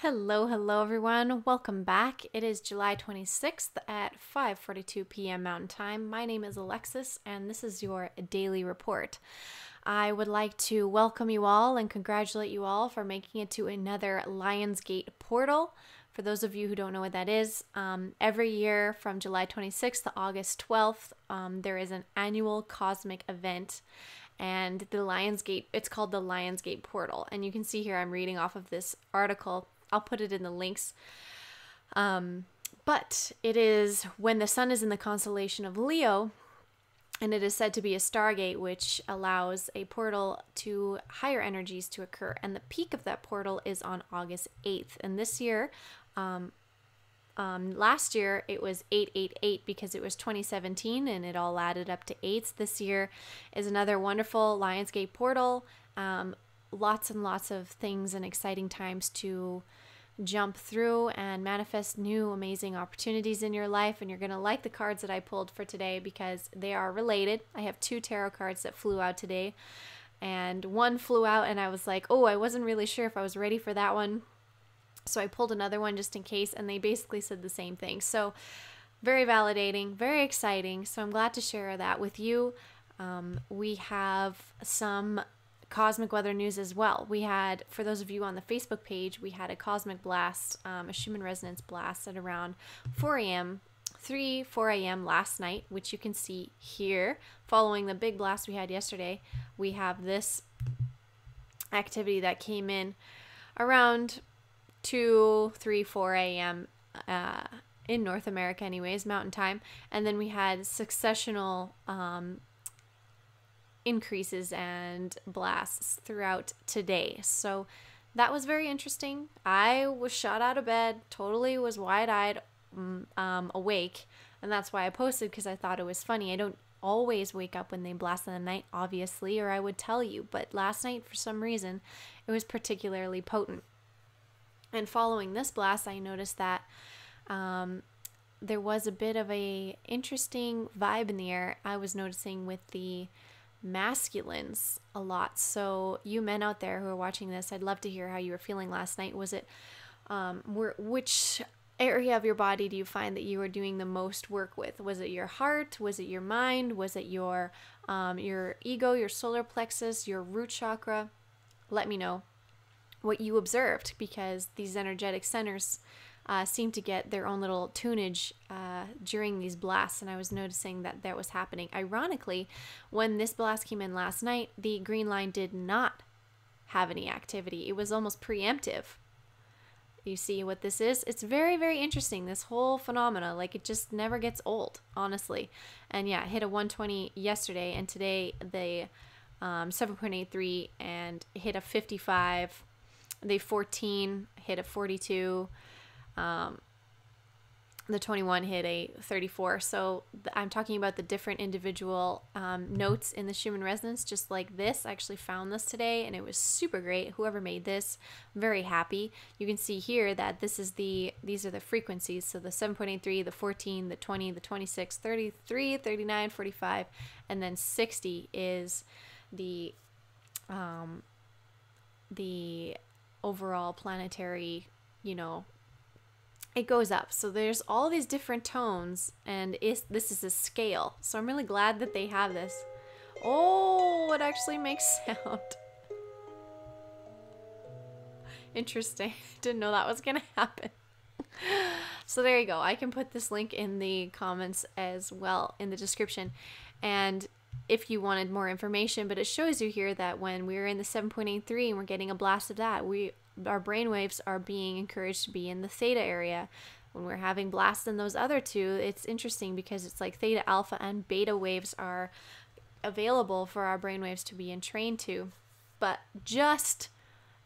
Hello everyone. Welcome back. It is July 26th at 5:42 p.m. Mountain Time. My name is Alexis and this is your daily report. I would like to welcome you all and congratulate you all for making it to another Lionsgate portal. For those of you who don't know what that is, every year from July 26th to August 12th, there is an annual cosmic event, and the Lionsgate, it's called the Lionsgate portal. And you can see here I'm reading off of this article. I'll put it in the links. But it is when the sun is in the constellation of Leo, and it is said to be a stargate, which allows a portal to higher energies to occur. And the peak of that portal is on August 8th. And this year, last year it was 888 because it was 2017 and it all added up to eights. This year is another wonderful Lionsgate portal. Lots and lots of things and exciting times to jump through and manifest new amazing opportunities in your life. And you're going to like the cards that I pulled for today because they are related. I have two tarot cards that flew out today, and one flew out and I was like, oh, I wasn't really sure if I was ready for that one, so I pulled another one just in case, and they basically said the same thing. So very validating, very exciting. So I'm glad to share that with you. We have some cosmic weather news as well. We had, for those of you on the Facebook page, we had a cosmic blast, a Schumann Resonance blast at around 4 a.m. last night, which you can see here. Following the big blast we had yesterday, we have this activity that came in around 2, 3, 4 a.m. In North America anyways, Mountain Time. And then we had successional increases and blasts throughout today. So that was very interesting. I was shot out of bed, totally was wide-eyed awake, and that's why I posted, because I thought it was funny. I don't always wake up when they blast in the night, obviously, or I would tell you, but last night for some reason it was particularly potent. And following this blast, I noticed that there was a bit of a interesting vibe in the air. I was noticing with the masculines a lot. So you men out there who are watching this, I'd love to hear how you were feeling last night. Was it which area of your body do you find that you were doing the most work with? Was it your heart? Was it your mind? Was it your ego, your solar plexus, your root chakra? Let me know what you observed, because these energetic centers seem to get their own little tunage during these blasts, and I was noticing that that was happening. Ironically, when this blast came in last night, the green line did not have any activity. It was almost preemptive. You see what this is? It's very, very interesting, this whole phenomena. Like, it just never gets old, honestly. And yeah, it hit a 120 yesterday, and today the 7.83 and hit a 55. The 14 hit a 42. The 21 hit a 34. So I'm talking about the different individual notes in the Schumann Resonance, just like this. I actually found this today and it was super great. Whoever made this, I'm very happy. You can see here that these are the frequencies. So the 7.83, the 14, the 20, the 26, 33, 39, 45, and then 60 is the overall planetary, it goes up. So there's all these different tones, and this is a scale. So I'm really glad that they have this. Oh, it actually makes sound. Interesting. Didn't know that was gonna happen. So there you go. I can put this link in the comments as well in the description, and if you wanted more information. But it shows you here that when we're in the 7.83 and we're getting a blast of that, our brain waves are being encouraged to be in the theta area. When we're having blasts in those other two, it's interesting because it's like theta, alpha, and beta waves are available for our brain waves to be entrained to. But just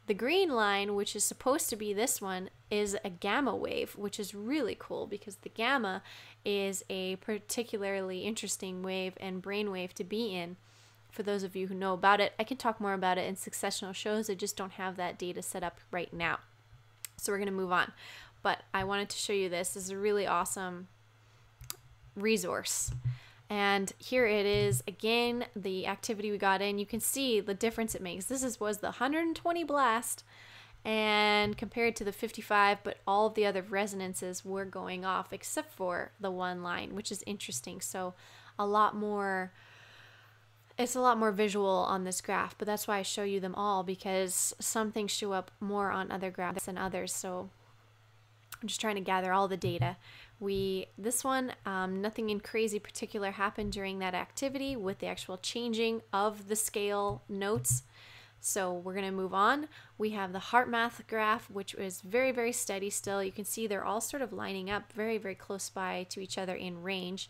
the green line, which is supposed to be this one, is a gamma wave, which is really cool because the gamma is a particularly interesting wave and brain wave to be in. For those of you who know about it, I can talk more about it in successional shows. I just don't have that data set up right now. So we're going to move on. But I wanted to show you this. This is a really awesome resource. And here it is again, the activity we got in. You can see the difference it makes. This was the 120 blast, and compared to the 55, but all of the other resonances were going off except for the one line, which is interesting. So it's a lot more visual on this graph, but that's why I show you them all, because some things show up more on other graphs than others. So I'm just trying to gather all the data. This one, nothing in crazy particular happened during that activity with the actual changing of the scale notes. So we're going to move on. We have the HeartMath graph, which is very, very steady still. You can see they're all sort of lining up very, very close by to each other in range,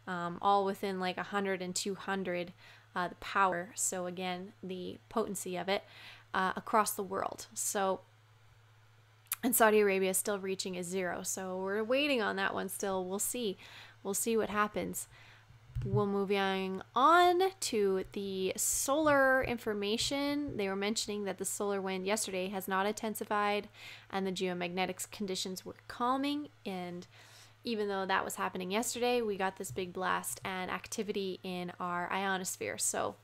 all within like 100 and 200, the power. So again, the potency of it across the world. So, and Saudi Arabia is still reaching a 0. So we're waiting on that one still. We'll see. We'll see what happens. We'll move on to the solar information. They were mentioning that the solar wind yesterday has not intensified and the geomagnetic conditions were calming. And even though that was happening yesterday, we got this big blast and activity in our ionosphere. So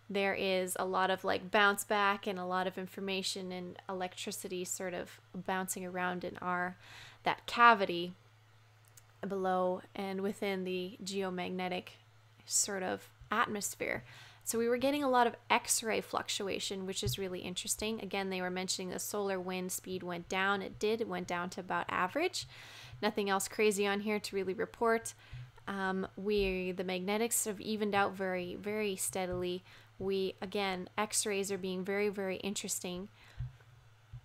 there is a lot of like bounce back and a lot of information and electricity sort of bouncing around in that cavity below and within the geomagnetic sort of atmosphere. So we were getting a lot of X-ray fluctuation, which is really interesting. Again, they were mentioning the solar wind speed went down. It did. It went down to about average. Nothing else crazy on here to really report. The magnetics have evened out very, very steadily. Again, X-rays are being very, very interesting.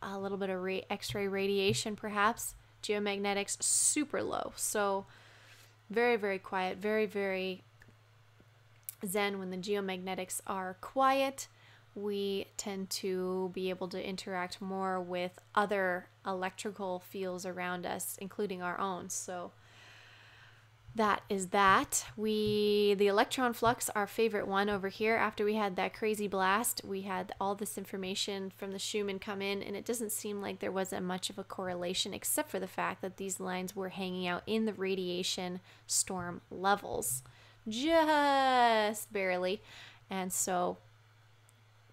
A little bit of X-ray radiation, perhaps. Geomagnetics super low, so very, very quiet, very, very zen. When the geomagnetics are quiet, we tend to be able to interact more with other electrical fields around us, including our own. So that is that. The electron flux, our favorite one over here, after we had that crazy blast, we had all this information from the Schumann come in, and it doesn't seem like there wasn't much of a correlation, except for the fact that these lines were hanging out in the radiation storm levels, just barely. And so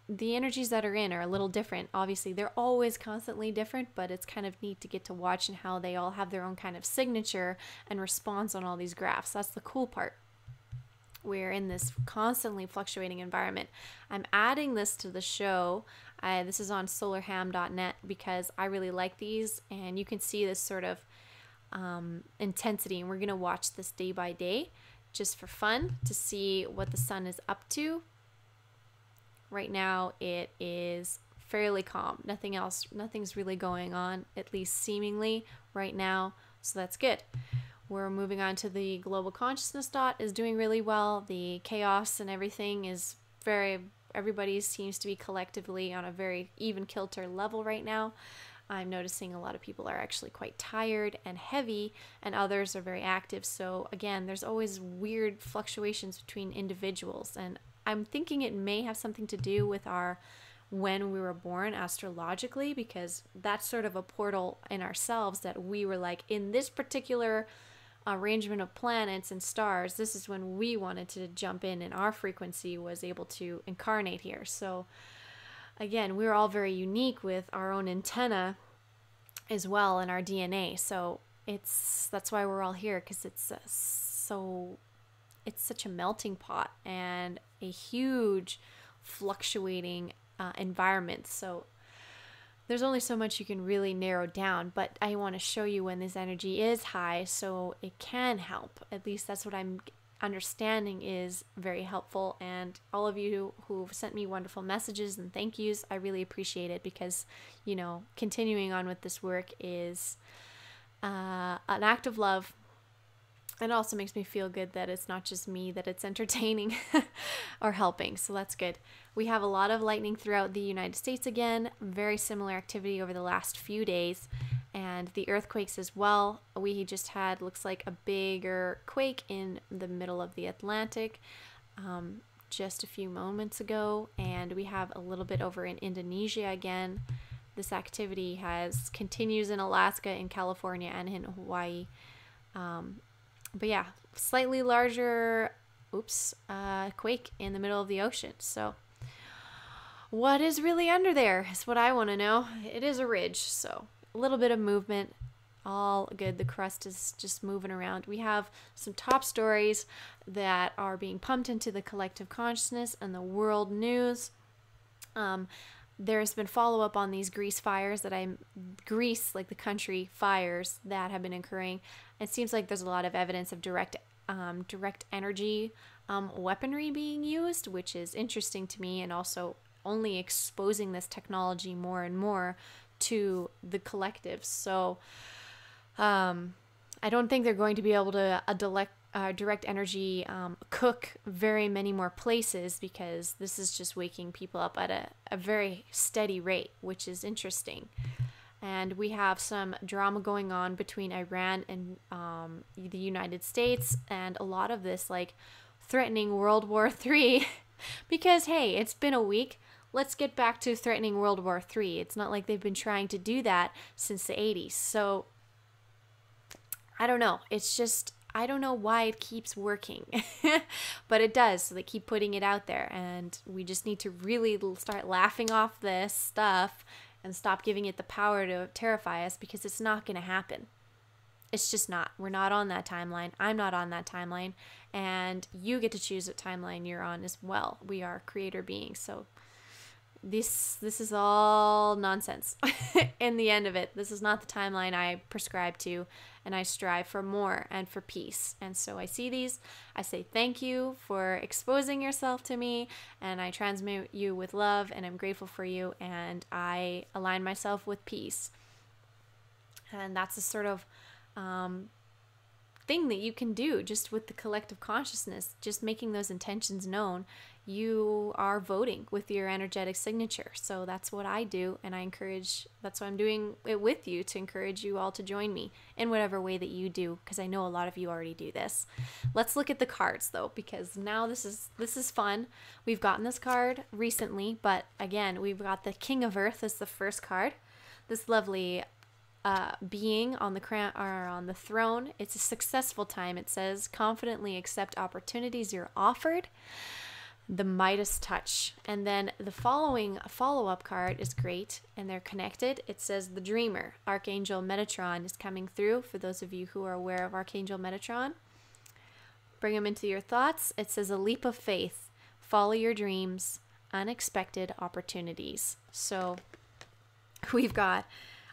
the energies that are in are a little different. Obviously, they're always constantly different, but it's kind of neat to get to watch and how they all have their own kind of signature and response on all these graphs. That's the cool part. We're in this constantly fluctuating environment. I'm adding this to the show. This is on solarham.net because I really like these, and you can see this sort of intensity, and we're going to watch this day by day just for fun to see what the sun is up to. Right now it is fairly calm. Nothing's really going on, at least seemingly right now. So that's good. We're moving on to the global consciousness dot is doing really well. The chaos and everything is everybody seems to be collectively on a very even kilter level right now. I'm noticing a lot of people are actually quite tired and heavy, and others are very active. So again, there's always weird fluctuations between individuals, and I'm thinking it may have something to do with when we were born astrologically, because that's sort of a portal in ourselves that we were like, in this particular arrangement of planets and stars, this is when we wanted to jump in and our frequency was able to incarnate here. So again, we're all very unique with our own antenna as well in our DNA. So that's why we're all here, because it's such a melting pot and a huge fluctuating environment. So there's only so much you can really narrow down, but I want to show you when this energy is high so it can help. At least that's what I'm understanding is very helpful. And all of you who've sent me wonderful messages and thank yous, I really appreciate it, because, continuing on with this work is an act of love. It also makes me feel good that it's not just me, that it's entertaining or helping. So that's good. We have a lot of lightning throughout the United States again. Very similar activity over the last few days. And the earthquakes as well. We just had, looks like, a bigger quake in the middle of the Atlantic just a few moments ago. And we have a little bit over in Indonesia again. This activity continues in Alaska, in California, and in Hawaii. But yeah, slightly larger, quake in the middle of the ocean. So what is really under there is what I want to know. It is a ridge, so a little bit of movement, all good. The crust is just moving around. We have some top stories that are being pumped into the collective consciousness and the world news. There's been follow-up on these Greece, like the country fires that have been occurring. It seems like there's a lot of evidence of direct energy weaponry being used, which is interesting to me, and also only exposing this technology more and more to the collective. So I don't think they're going to be able to direct energy cook very many more places, because this is just waking people up at a very steady rate, which is interesting. And we have some drama going on between Iran and the United States, and a lot of this like threatening World War III because, hey, it's been a week. Let's get back to threatening World War III. It's not like they've been trying to do that since the 80s. So I don't know. It's just, I don't know why it keeps working, but it does. So they keep putting it out there, and we just need to really start laughing off this stuff and stop giving it the power to terrify us, because it's not going to happen. It's just not. We're not on that timeline. I'm not on that timeline, and you get to choose what timeline you're on as well. We are creator beings, so this is all nonsense. In the end of it, this is not the timeline I prescribe to, and I strive for more and for peace. And so I see these, I say thank you for exposing yourself to me, and I transmit you with love, and I'm grateful for you, and I align myself with peace. And that's a sort of thing that you can do just with the collective consciousness, just making those intentions known. You are voting with your energetic signature. So that's what I do, and that's why I'm doing it with you, to encourage you all to join me in whatever way that you do, because I know a lot of you already do this. Let's look at the cards though, because now this is fun. We've gotten this card recently, but again, we've got the King of Earth as the first card. This lovely being on the crown, or on the throne. It's a successful time. It says confidently accept opportunities you're offered. The Midas touch. And then the following follow-up card is great, and they're connected. It says the Dreamer. Archangel Metatron is coming through. For those of you who are aware of Archangel Metatron, bring him into your thoughts. It says a leap of faith. Follow your dreams. Unexpected opportunities. So we've got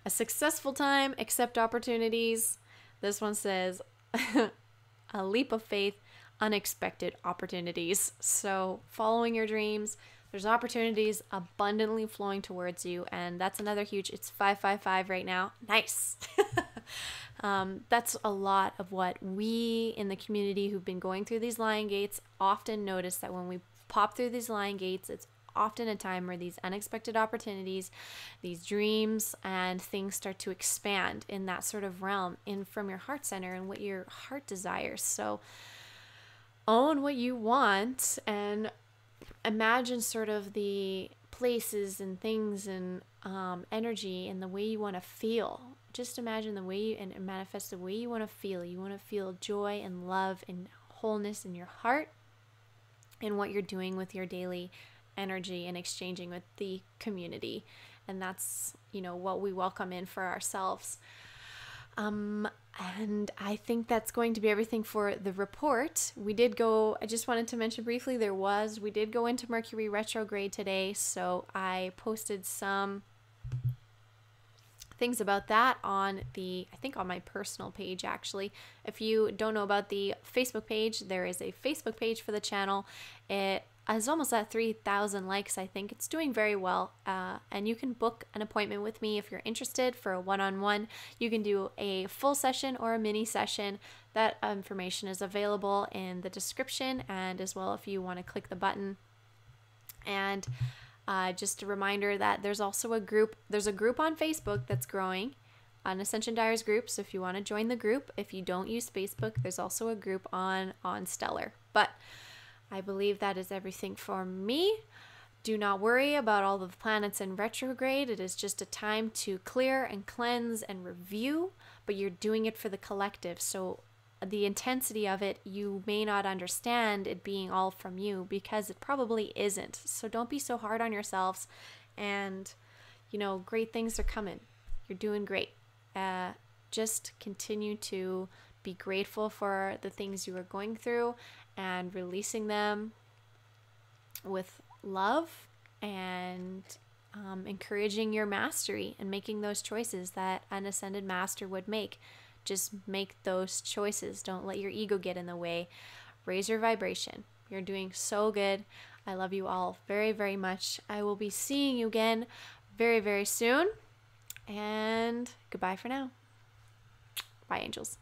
a successful time, accept opportunities. This one says a leap of faith, unexpected opportunities. So following your dreams, there's opportunities abundantly flowing towards you, and that's another huge, it's 555 right now. Nice. That's a lot of what we in the community who've been going through these lion gates often notice, that when we pop through these lion gates, it's often a time where these unexpected opportunities, these dreams and things start to expand in that sort of realm, in from your heart center and what your heart desires. So own what you want, and imagine sort of the places and things and energy and the way you want to feel. Just imagine the way and manifest the way you want to feel. You want to feel joy and love and wholeness in your heart, and what you're doing with your daily energy and exchanging with the community. And that's, what we welcome in for ourselves. And I think that's going to be everything for the report. I just wanted to mention briefly, we did go into Mercury retrograde today. So I posted some things about that on my personal page, actually. If you don't know about the Facebook page, there is a Facebook page for the channel. It is almost at 3,000 likes, I think. It's doing very well, and you can book an appointment with me if you're interested for a one-on-one. You can do a full session or a mini session. That information is available in the description, and as well if you want to click the button. And just a reminder that there's also a group on Facebook that's growing, an Ascension Diaries group. So if you want to join the group, if you don't use Facebook, there's also a group on Stellar. But I believe that is everything for me. Do not worry about all of the planets in retrograde. It is just a time to clear and cleanse and review, but you're doing it for the collective. So the intensity of it, you may not understand it being all from you, because it probably isn't. So don't be so hard on yourselves, and great things are coming. You're doing great. Just continue to be grateful for the things you are going through and releasing them with love, and encouraging your mastery and making those choices that an ascended master would make. Just make those choices. Don't let your ego get in the way. Raise your vibration. You're doing so good. I love you all very, very much. I will be seeing you again very, very soon. And goodbye for now. Bye, angels.